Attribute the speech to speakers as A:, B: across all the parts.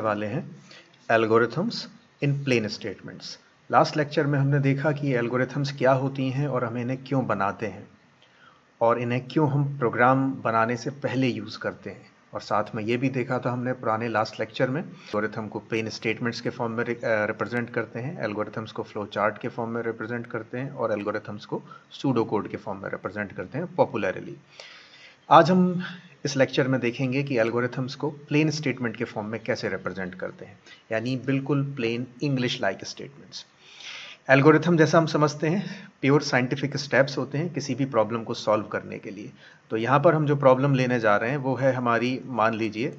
A: वाले हैं एल्गोरिथम्स इन plane statements. Last lecture में हमने देखा कि एल्गोरिथम्स क्या होती हैं और हम इन्हें क्यों बनाते हैं और इन्हें क्यों हम प्रोग्राम बनाने से पहले यूज़ करते हैं, और साथ में ये भी देखा था हमने पुराने लास्ट लेक्चर में एल्गोरिथम को प्लेन स्टेटमेंट्स के फॉर्म में रिप्रेजेंट करते हैं, एल्गोरिथम्स को फ्लो चार्ट के फॉर्म में रिप्रेजेंट करते हैं और एल्गोरिथम्स को सूडो कोड के फॉर्म में रिप्रेजेंट करते हैं पॉपुलरली। आज हम इस लेक्चर में देखेंगे कि एल्गोरिथम्स को प्लेन स्टेटमेंट के फॉर्म में कैसे रिप्रेजेंट करते हैं, यानी बिल्कुल plain English like statements. Algorithm जैसा हम समझते हैं प्योर साइंटिफिक स्टेप्स होते हैं किसी भी प्रॉब्लम को सॉल्व करने के लिए। तो यहाँ पर हम जो प्रॉब्लम लेने जा रहे हैं वो है हमारी, मान लीजिए,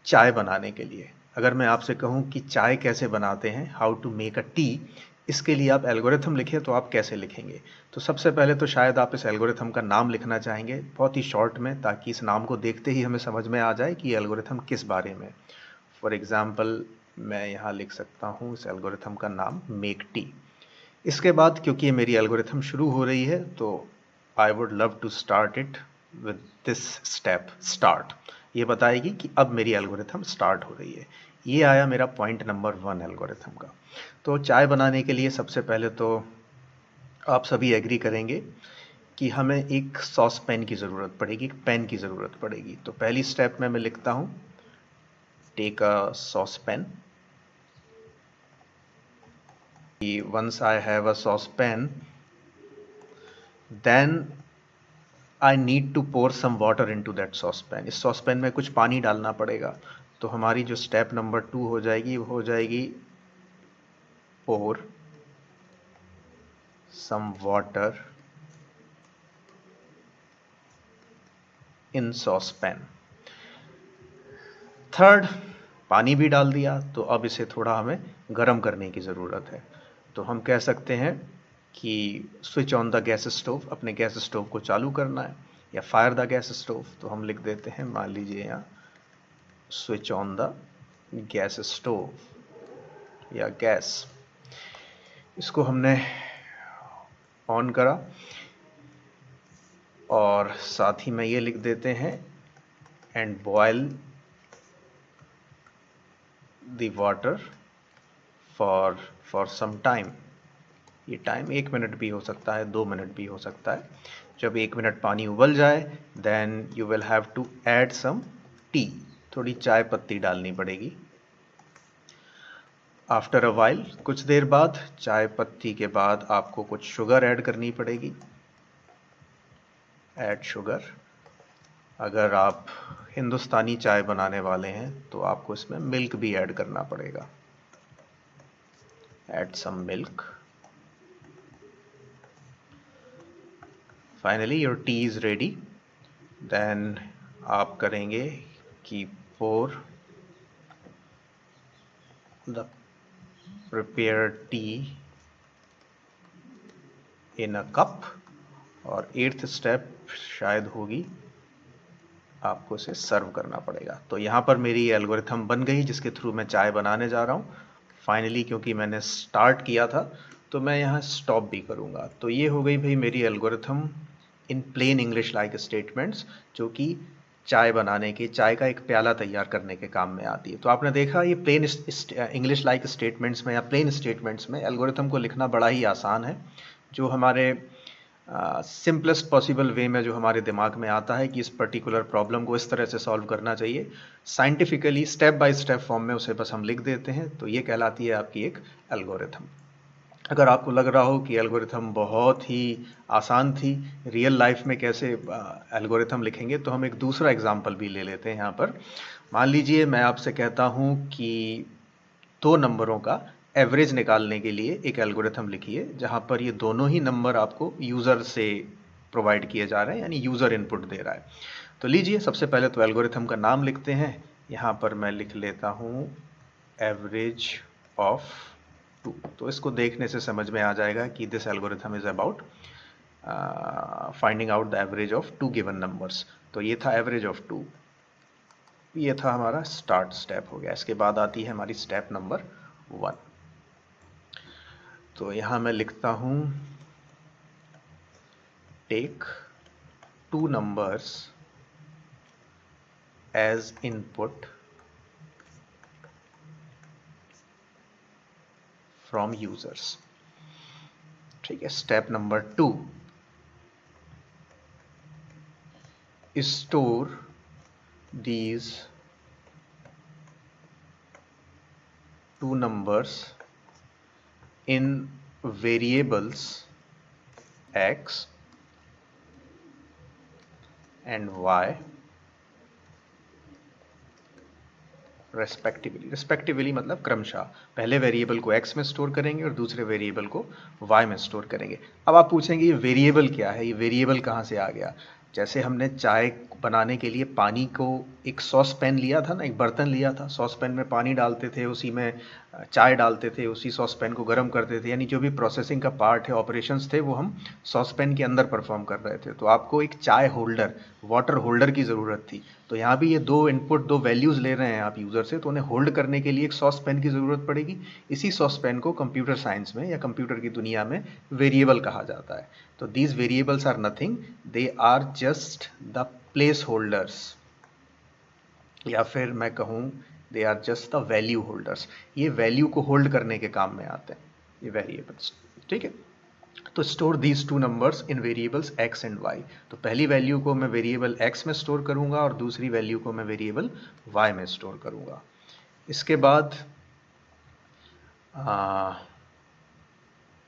A: चाय बनाने के लिए। अगर मैं आपसे कहूँ कि चाय कैसे बनाते हैं, how to make a tea, इसके लिए आप एल्गोरिथम लिखें तो आप कैसे लिखेंगे? तो सबसे पहले तो शायद आप इस एल्गोरिथम का नाम लिखना चाहेंगे बहुत ही शॉर्ट में, ताकि इस नाम को देखते ही हमें समझ में आ जाए कि एल्गोरिथम किस बारे में। फॉर एग्जाम्पल मैं यहाँ लिख सकता हूँ इस एल्गोरिथम का नाम मेक टी। इसके बाद क्योंकि ये मेरी एल्गोरिथम शुरू हो रही है तो I would love to start it with this step start. ये बताएगी कि अब मेरी एल्गोरिथम स्टार्ट हो रही है। ये आया मेरा पॉइंट नंबर 1 एल्गोरिथम का। तो चाय बनाने के लिए सबसे पहले तो आप सभी एग्री करेंगे कि हमें एक सॉस पैन की ज़रूरत पड़ेगी, एक पैन की ज़रूरत पड़ेगी। तो पहली स्टेप में मैं लिखता हूँ take a saucepan. Once I have a saucepan, then I need to pour some water into that saucepan. इस saucepan में कुछ पानी डालना पड़ेगा। तो हमारी जो स्टेप नंबर 2 हो जाएगी वो हो जाएगी pour some water in saucepan. Third, पानी भी डाल दिया तो अब इसे थोड़ा हमें गर्म करने की ज़रूरत है। तो हम कह सकते हैं कि switch on the gas stove, अपने गैस स्टोव को चालू करना है, या फायर द गैस स्टोव। तो हम लिख देते हैं, मान लीजिए यहाँ switch on the gas stove या गैस। इसको हमने ऑन करा और साथ ही में ये लिख देते हैं and boil the water for some time. ये टाइम 1 मिनट भी हो सकता है, 2 मिनट भी हो सकता है। जब 1 मिनट पानी उबल जाए then you will have to add some tea, थोड़ी चाय पत्ती डालनी पड़ेगी। आफ्टर अ वाइल, कुछ देर बाद, चाय पत्ती के बाद आपको कुछ शुगर ऐड करनी पड़ेगी। Add sugar. अगर आप हिंदुस्तानी चाय बनाने वाले हैं तो आपको इसमें मिल्क भी ऐड करना पड़ेगा। Add some milk. Finally your tea is ready. Then आप करेंगे कि pour the prepared tea in a cup, और 8th स्टेप शायद होगी आपको इसे सर्व करना पड़ेगा। तो यहाँ पर मेरी एल्गोरिथम बन गई जिसके थ्रू मैं चाय बनाने जा रहा हूँ। फाइनली क्योंकि मैंने स्टार्ट किया था तो मैं यहाँ स्टॉप भी करूँगा। तो ये हो गई भाई मेरी एल्गोरिथम इन प्लेन इंग्लिश लाइक स्टेटमेंट्स, जो कि चाय बनाने के, चाय का एक प्याला तैयार करने के काम में आती है। तो आपने देखा ये प्लेन इंग्लिश लाइक स्टेटमेंट्स में या प्लेन स्टेटमेंट्स में एल्गोरिथम को लिखना बड़ा ही आसान है। जो हमारे सिंपलेस्ट पॉसिबल वे में जो हमारे दिमाग में आता है कि इस पर्टिकुलर प्रॉब्लम को इस तरह से सॉल्व करना चाहिए, scientifically step by step form में उसे बस हम लिख देते हैं, तो ये कहलाती है आपकी एक एल्गोरिथम। अगर आपको लग रहा हो कि एल्गोरिथम बहुत ही आसान थी, रियल लाइफ में कैसे एल्गोरिथम लिखेंगे, तो हम एक दूसरा एग्जाम्पल भी ले लेते हैं यहाँ पर। मान लीजिए मैं आपसे कहता हूँ कि 2 नंबरों का एवरेज निकालने के लिए एक एल्गोरिथम लिखिए, जहाँ पर ये दोनों ही नंबर आपको यूज़र से प्रोवाइड किए जा रहे हैं, यानी यूज़र इनपुट दे रहा है। तो लीजिए सबसे पहले तो एल्गोरिथम का नाम लिखते हैं। यहाँ पर मैं लिख लेता हूँ एवरेज ऑफ 2। तो इसको देखने से समझ में आ जाएगा कि this algorithm is about finding out the average of 2 given numbers. तो ये था एवरेज ऑफ 2, ये था हमारा स्टार्ट स्टेप हो गया। इसके बाद आती है हमारी स्टेप नंबर 1। तो यहाँ मैं लिखता हूँ take 2 numbers as input from users. ठीक है, step number 2, store these two numbers in variables x and y respectively मतलब क्रमशः, पहले वेरिएबल को x में स्टोर करेंगे और दूसरे वेरिएबल को y में स्टोर करेंगे। अब आप पूछेंगे ये वेरिएबल क्या है, ये वेरिएबल कहाँ से आ गया? जैसे हमने चाय बनाने के लिए पानी को एक सॉस पैन लिया था ना, एक बर्तन लिया था, सॉस पैन में पानी डालते थे, उसी में चाय डालते थे, उसी सॉस पैन को गर्म करते थे, यानी जो भी प्रोसेसिंग का पार्ट है, ऑपरेशंस थे, वो हम सॉस पैन के अंदर परफॉर्म कर रहे थे। तो आपको एक चाय होल्डर, वाटर होल्डर की ज़रूरत थी। तो यहाँ भी ये दो इनपुट, दो वैल्यूज़ ले रहे हैं आप यूज़र से, तो उन्हें होल्ड करने के लिए एक सॉस पैन की ज़रूरत पड़ेगी। इसी सॉस पैन को कंप्यूटर साइंस में या कंप्यूटर की दुनिया में वेरिएबल कहा जाता है। तो these variables are nothing, they are just the placeholders, या फिर मैं कहूँ they are just the value holders. ये वैल्यू को होल्ड करने के काम में आते हैं ये वेरिएबल्स। ठीक है, तो store these two numbers in variables x and y। तो पहली वैल्यू को मैं वेरिएबल x में स्टोर करूंगा और दूसरी वैल्यू को मैं वेरिएबल y में स्टोर करूंगा। इसके बाद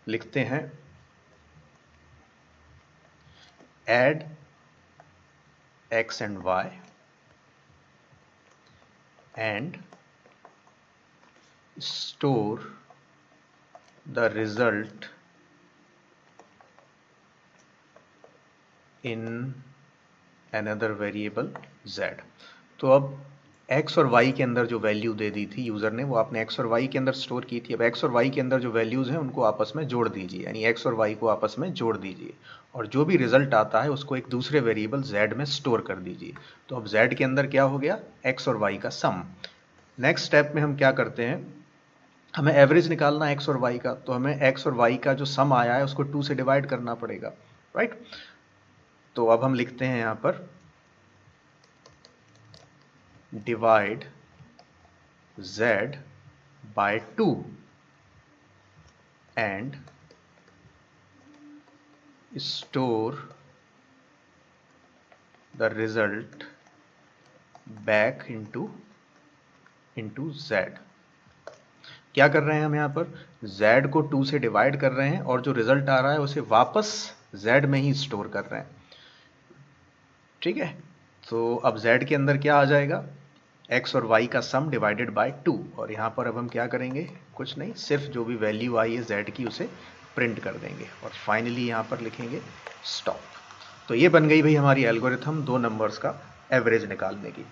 A: लिखते हैं add x and y and store the result in another variable z। तो अब x और y के अंदर जो वैल्यू दे दी थी यूज़र ने, वो आपने x और y के अंदर स्टोर की थी। अब x और y के अंदर जो वैल्यूज़ हैं उनको आपस में जोड़ दीजिए, यानी x और y को आपस में जोड़ दीजिए, और जो भी रिजल्ट आता है उसको एक दूसरे वेरिएबल z में स्टोर कर दीजिए। तो अब z के अंदर क्या हो गया? x और y का सम। नेक्स्ट स्टेप में हम क्या करते हैं, हमें एवरेज निकालना x और y का, तो हमें x और y का जो सम आया है उसको 2 से डिवाइड करना पड़ेगा, राइट। तो अब हम लिखते हैं यहाँ पर divide z by 2 and store the result back into z। क्या कर रहे हैं हम यहाँ पर? z को 2 से डिवाइड कर रहे हैं और जो रिजल्ट आ रहा है उसे वापस z में ही स्टोर कर रहे हैं। ठीक है, तो अब z के अंदर क्या आ जाएगा? x और y का सम डिवाइडेड बाय 2, और यहाँ पर अब हम क्या करेंगे? कुछ नहीं, सिर्फ जो भी वैल्यू आई है z की उसे प्रिंट कर देंगे और फाइनली यहाँ पर लिखेंगे स्टॉप। तो ये बन गई भाई हमारी एल्गोरिथम 2 नंबर्स का एवरेज निकालने की।